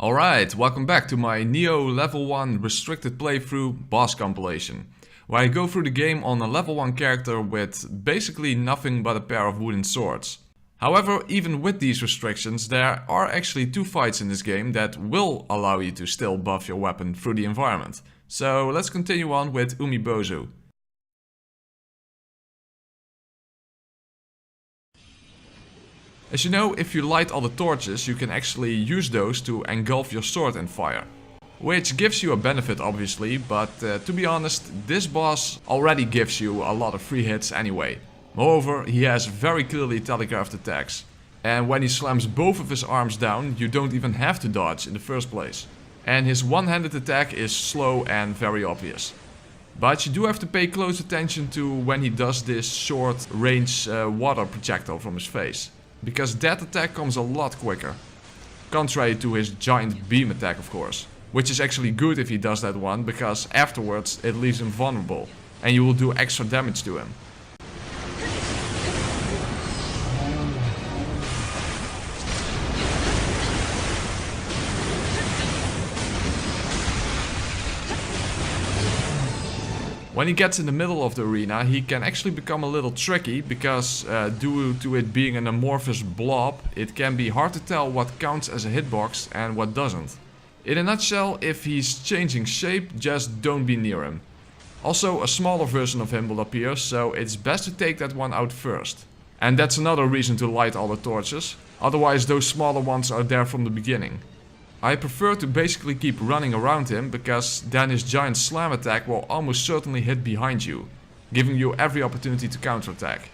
Alright, welcome back to my Nioh Level 1 restricted playthrough boss compilation, where I go through the game on a level 1 character with basically nothing but a pair of wooden swords. However, even with these restrictions, there are actually 2 fights in this game that will allow you to still buff your weapon through the environment. So let's continue on with Umibozu. As you know, if you light all the torches, you can actually use those to engulf your sword in fire. Which gives you a benefit obviously, but to be honest, this boss already gives you a lot of free hits anyway. Moreover, he has very clearly telegraphed attacks. And when he slams both of his arms down, you don't even have to dodge in the first place. And his one-handed attack is slow and very obvious. But you do have to pay close attention to when he does this short range water projectile from his face. Because that attack comes a lot quicker. Contrary to his giant beam attack of course. Which is actually good if he does that one, because afterwards it leaves him vulnerable. And you will do extra damage to him. When he gets in the middle of the arena, he can actually become a little tricky, because due to it being an amorphous blob, it can be hard to tell what counts as a hitbox and what doesn't. In a nutshell, if he's changing shape, just don't be near him. Also, a smaller version of him will appear, so it's best to take that one out first. And that's another reason to light all the torches, otherwise those smaller ones are there from the beginning. I prefer to basically keep running around him, because then his giant slam attack will almost certainly hit behind you, giving you every opportunity to counterattack.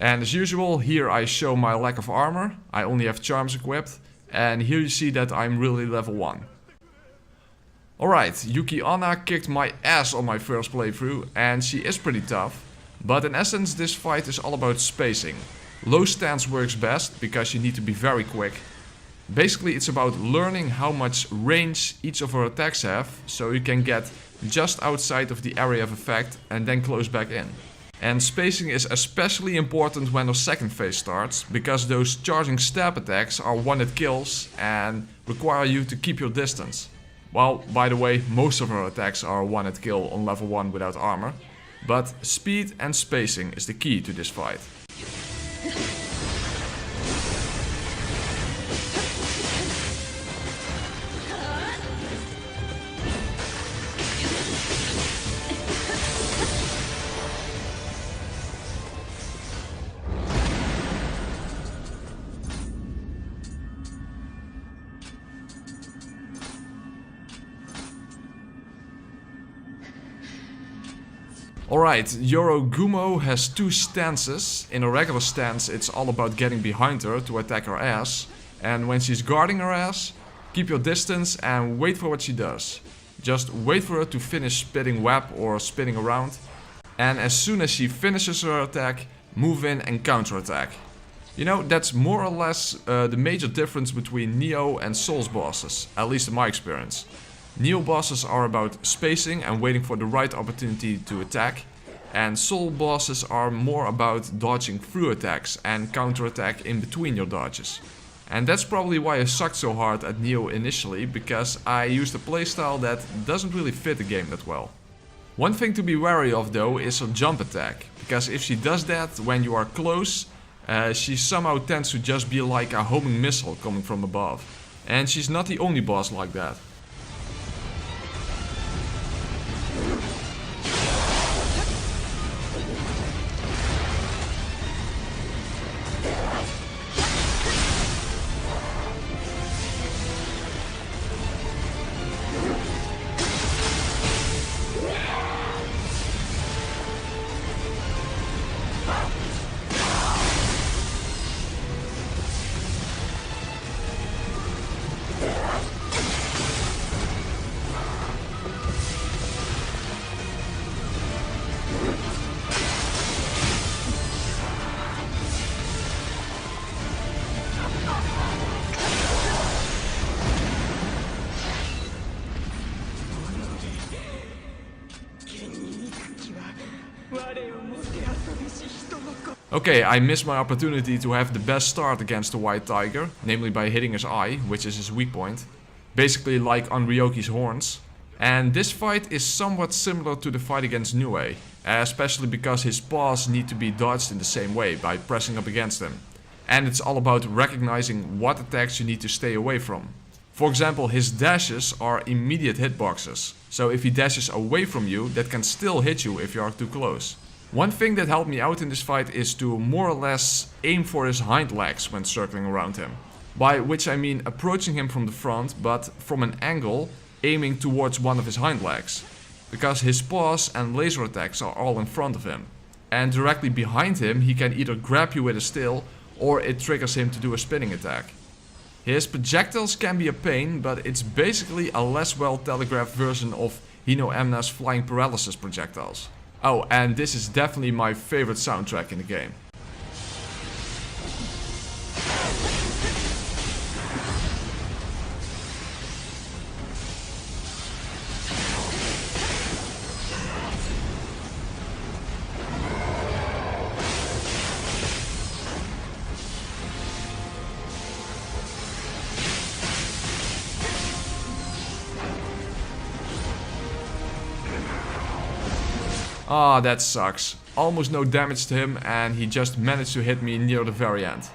And as usual, here I show my lack of armor. I only have charms equipped. And here you see that I'm really level 1. Alright, Yuki Onna kicked my ass on my first playthrough, and she is pretty tough. But in essence, this fight is all about spacing. Low stance works best, because you need to be very quick. Basically, it's about learning how much range each of her attacks have, so you can get just outside of the area of effect and then close back in. And spacing is especially important when the second phase starts, because those charging stab attacks are one-hit kills and require you to keep your distance. Well, by the way, most of her attacks are one-hit kill on level 1 without armor, but speed and spacing is the key to this fight. Alright, Yorogumo has 2 stances. In a regular stance it's all about getting behind her to attack her ass. And when she's guarding her ass, keep your distance and wait for what she does. Just wait for her to finish spitting web or spinning around. And as soon as she finishes her attack, move in and counterattack. You know, that's more or less the major difference between Nioh and Souls bosses, at least in my experience. Nioh bosses are about spacing and waiting for the right opportunity to attack, and Soul bosses are more about dodging through attacks and counterattack in between your dodges. And that's probably why I sucked so hard at Nioh initially, because I used a playstyle that doesn't really fit the game that well. One thing to be wary of though is her jump attack, because if she does that when you are close, she somehow tends to just be like a homing missile coming from above. And she's not the only boss like that. Okay, I missed my opportunity to have the best start against the White Tiger, namely by hitting his eye, which is his weak point. Basically like on Ryoki's horns. And this fight is somewhat similar to the fight against Nioh, especially because his paws need to be dodged in the same way by pressing up against him. And it's all about recognizing what attacks you need to stay away from. For example, his dashes are immediate hitboxes, so if he dashes away from you, that can still hit you if you are too close. One thing that helped me out in this fight is to more or less aim for his hind legs when circling around him. By which I mean approaching him from the front, but from an angle, aiming towards one of his hind legs. Because his paws and laser attacks are all in front of him. And directly behind him he can either grab you with his tail, or it triggers him to do a spinning attack. His projectiles can be a pain, but it's basically a less well telegraphed version of Hino Emna's flying paralysis projectiles. Oh, and this is definitely my favorite soundtrack in the game. Ah, that sucks. Almost no damage to him and he just managed to hit me near the very end.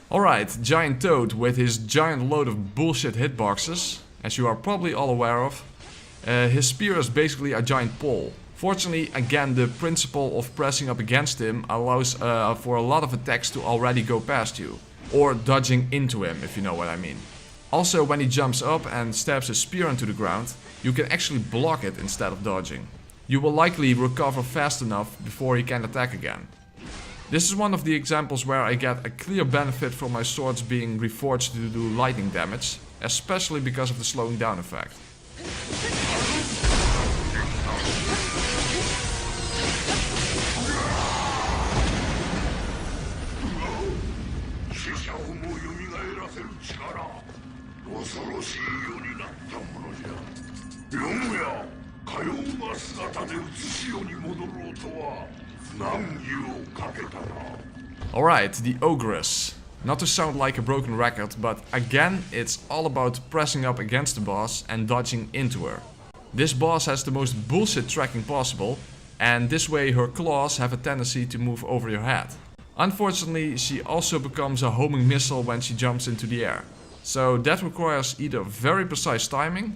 Alright, Giant Toad with his giant load of bullshit hitboxes, as you are probably all aware of. His spear is basically a giant pole. Fortunately, again, the principle of pressing up against him allows for a lot of attacks to already go past you. Or dodging into him, if you know what I mean. Also, when he jumps up and stabs his spear into the ground, you can actually block it instead of dodging. You will likely recover fast enough before he can attack again. This is one of the examples where I get a clear benefit from my swords being reforged to do lightning damage, especially because of the slowing down effect. Alright, the Ogress. Not to sound like a broken record, but again, it's all about pressing up against the boss and dodging into her. This boss has the most bullshit tracking possible, and this way her claws have a tendency to move over your head. Unfortunately, she also becomes a homing missile when she jumps into the air. So that requires either very precise timing,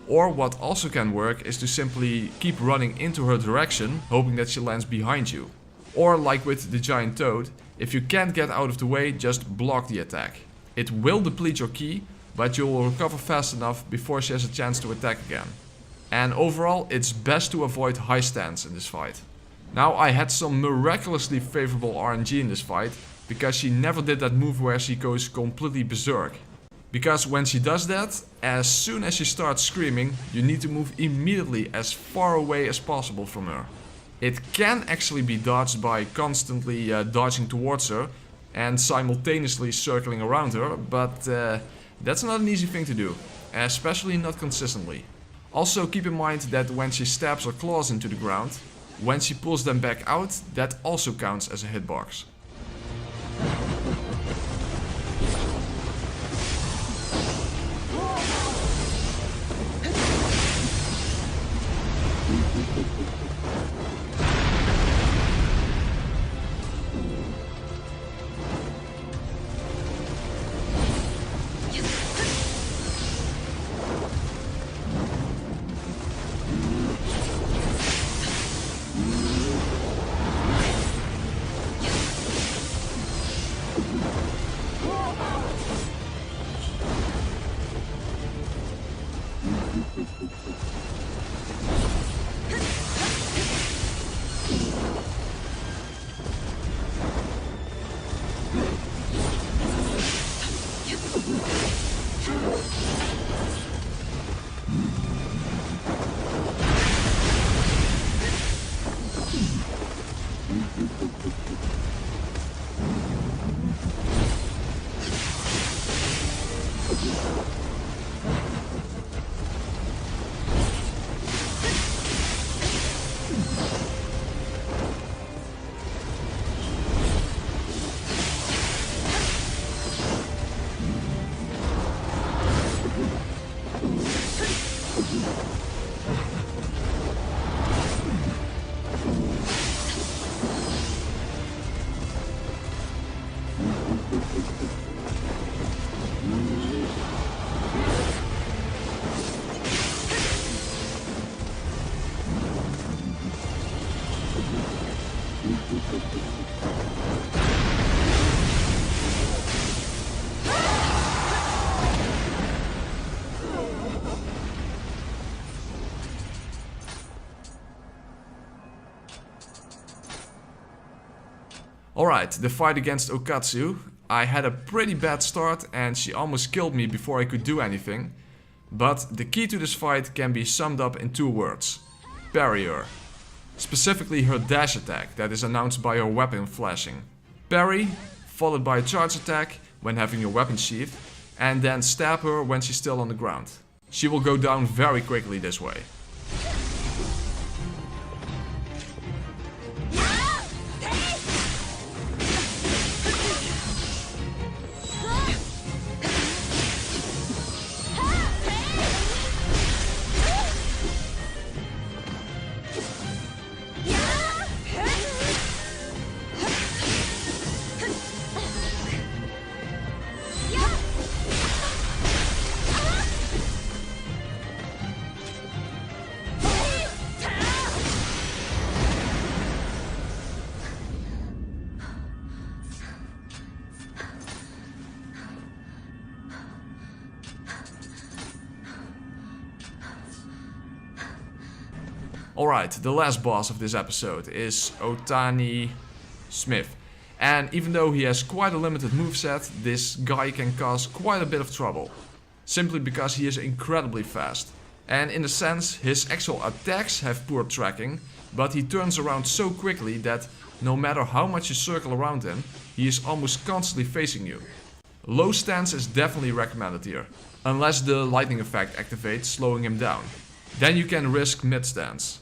or what also can work is to simply keep running into her direction, hoping that she lands behind you. Or like with the Giant Toad, if you can't get out of the way, just block the attack. It will deplete your ki, but you will recover fast enough before she has a chance to attack again. And overall, it's best to avoid high stance in this fight. Now, I had some miraculously favorable RNG in this fight, because she never did that move where she goes completely berserk. Because when she does that, as soon as she starts screaming, you need to move immediately as far away as possible from her. It can actually be dodged by constantly dodging towards her and simultaneously circling around her, but that's not an easy thing to do, especially not consistently. Also keep in mind that when she stabs her claws into the ground, when she pulls them back out, that also counts as a hitbox. Alright, the fight against Okatsu. I had a pretty bad start and she almost killed me before I could do anything. But the key to this fight can be summed up in 2 words. Parry her. Specifically her dash attack that is announced by her weapon flashing. Parry, followed by a charge attack when having your weapon sheathed, and then stab her when she's still on the ground. She will go down very quickly this way. Alright, the last boss of this episode is Otani Smith. And even though he has quite a limited moveset, this guy can cause quite a bit of trouble. Simply because he is incredibly fast. And in a sense, his actual attacks have poor tracking, but he turns around so quickly that no matter how much you circle around him, he is almost constantly facing you. Low stance is definitely recommended here, unless the lightning effect activates, slowing him down. Then you can risk mid stance.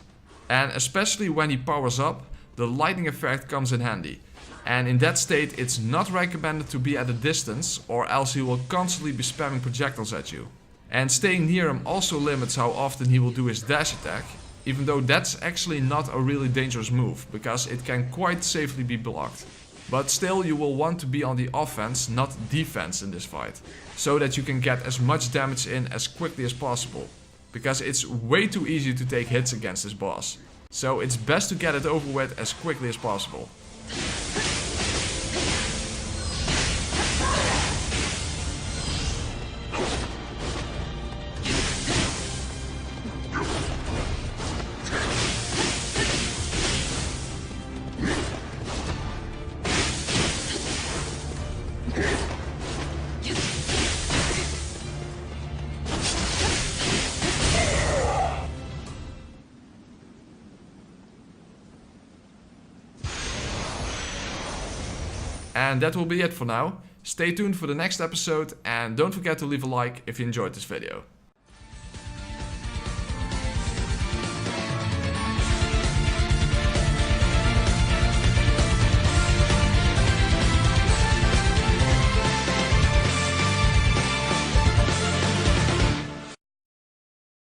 And especially when he powers up, the lightning effect comes in handy. And in that state it's not recommended to be at a distance, or else he will constantly be spamming projectiles at you. And staying near him also limits how often he will do his dash attack, even though that's actually not a really dangerous move, because it can quite safely be blocked. But still you will want to be on the offense, not defense in this fight, so that you can get as much damage in as quickly as possible. Because it's way too easy to take hits against this boss. So it's best to get it over with as quickly as possible. And that will be it for now. Stay tuned for the next episode and don't forget to leave a like if you enjoyed this video.